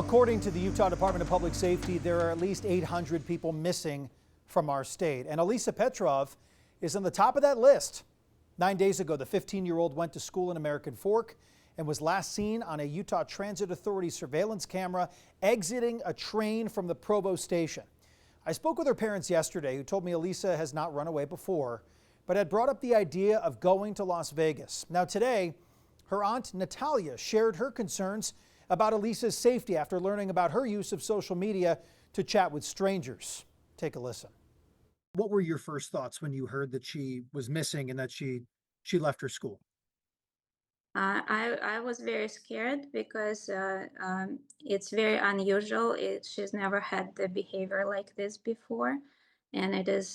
According to the Utah Department of Public Safety, there are at least 800 people missing from our state. And Alisa Petrov is on the top of that list. 9 days ago, the 15-year-old went to school in American Fork and was last seen on a Utah Transit Authority surveillance camera exiting a train from the Provo station. I spoke with her parents yesterday, who told me Alisa has not run away before, but had brought up the idea of going to Las Vegas. Now today, her aunt Natalia shared her concerns about Alisa's safety after learning about her use of social media to chat with strangers. Take a listen. What were your first thoughts when you heard that she was missing and that she left her school? I was very scared because it's very unusual. She's never had the behavior like this before. And it is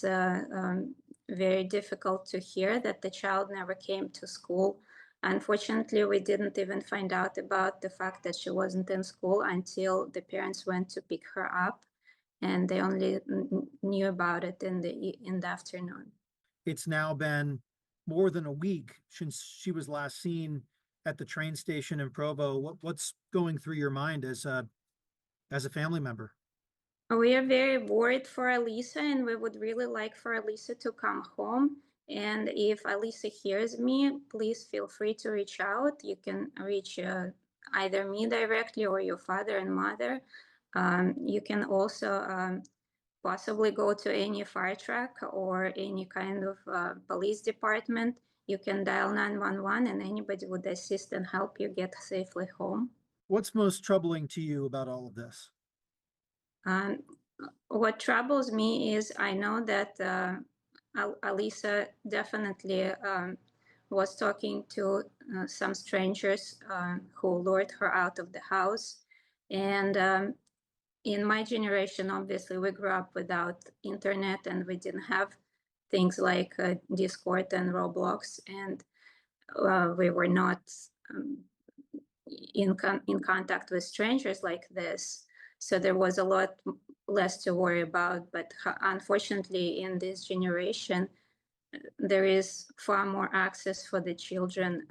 very difficult to hear that the child never came to school. Unfortunately, we didn't even find out about the fact that she wasn't in school until the parents went to pick her up, and they only knew about it in the afternoon. It's now been more than a week since she was last seen at the train station in Provo. What's going through your mind as a family member? We are very worried for Alisa, and we would really like for Alisa to come home. And if Alisa hears me, please feel free to reach out. You can reach either me directly or your father and mother. You can also possibly go to any fire truck or any kind of police department. You can dial 911 and anybody would assist and help you get safely home. What's most troubling to you about all of this? What troubles me is I know that Alisa definitely was talking to some strangers who lured her out of the house. And in my generation, obviously, we grew up without internet and we didn't have things like Discord and Roblox, and we were not in contact with strangers like this. So there was a lot less to worry about. But unfortunately, in this generation, there is far more access for the children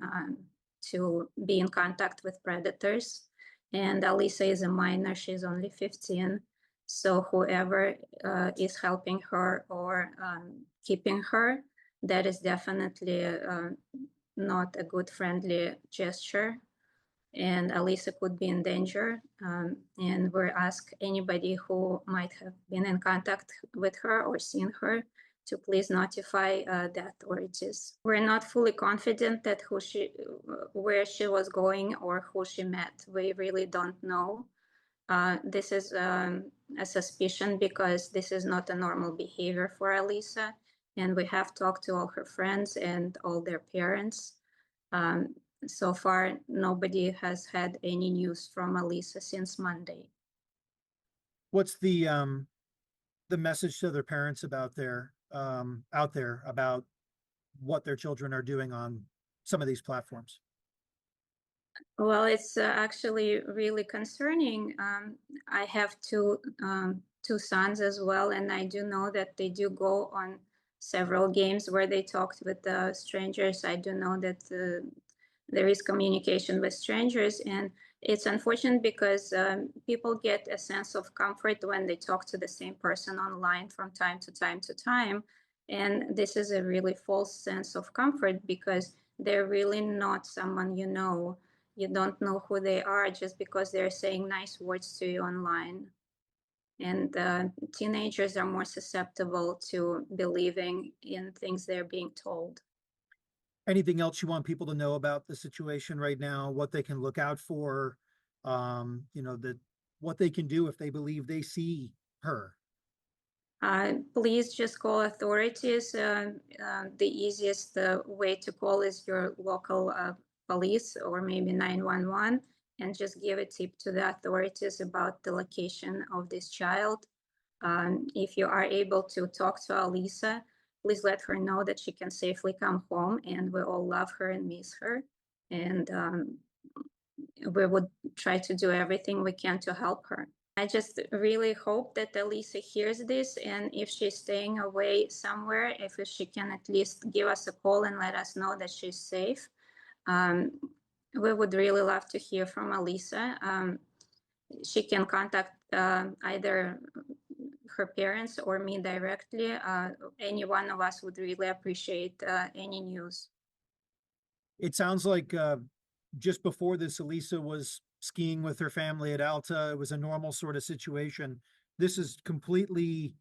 to be in contact with predators. And Alisa is a minor, she's only 15. So whoever is helping her or keeping her, that is definitely not a good friendly gesture. And Alisa could be in danger. And we ask anybody who might have been in contact with her or seen her to please notify the authorities. We're not fully confident that where she was going or who she met. We really don't know. This is a suspicion because this is not a normal behavior for Alisa. And we have talked to all her friends and all their parents. So far, nobody has had any news from Alisa since Monday. What's the message to their parents about out there about what their children are doing on some of these platforms? Well, it's actually really concerning. I have two sons as well, and I do know that they do go on several games where they talked with strangers. I do know that there is communication with strangers, and it's unfortunate because people get a sense of comfort when they talk to the same person online from time to time. And this is a really false sense of comfort because they're really not someone you know. You don't know who they are just because they're saying nice words to you online. And teenagers are more susceptible to believing in things they're being told. Anything else you want people to know about the situation right now, what they can look out for, what they can do if they believe they see her? Please just call authorities. The easiest way to call is your local police or maybe 911 and just give a tip to the authorities about the location of this child. If you are able to talk to Alisa, please let her know that she can safely come home, and we all love her and miss her. And we would try to do everything we can to help her. I just really hope that Alisa hears this, and if she's staying away somewhere, if she can at least give us a call and let us know that she's safe. We would really love to hear from Alisa. she can contact either her parents or me directly. Any one of us would really appreciate any news. It sounds like just before this, Alisa was skiing with her family at Alta. It was a normal sort of situation. This is completely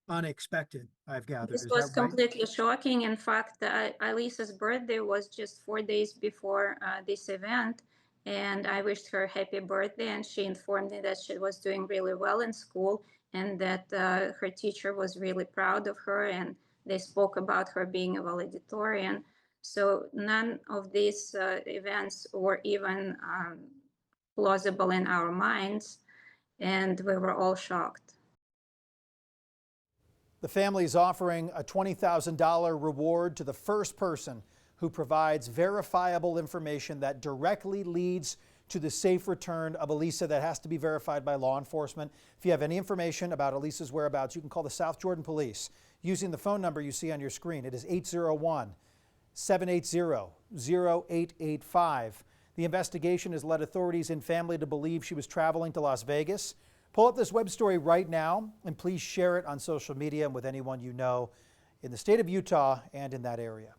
unexpected, I've gathered. This Is was that right? completely shocking. In fact, Alisa's birthday was just 4 days before this event, and I wished her happy birthday, and she informed me that she was doing really well in school and that her teacher was really proud of her, and they spoke about her being a valedictorian. So none of these events were even plausible in our minds, and we were all shocked. The family is offering a $20,000 reward to the first person who provides verifiable information that directly leads to the safe return of Alisa. That has to be verified by law enforcement. If you have any information about Alisa's whereabouts, you can call the South Jordan Police using the phone number you see on your screen. It is 801-780-0885. The investigation has led authorities and family to believe she was traveling to Las Vegas. Pull up this web story right now and please share it on social media and with anyone you know in the state of Utah and in that area.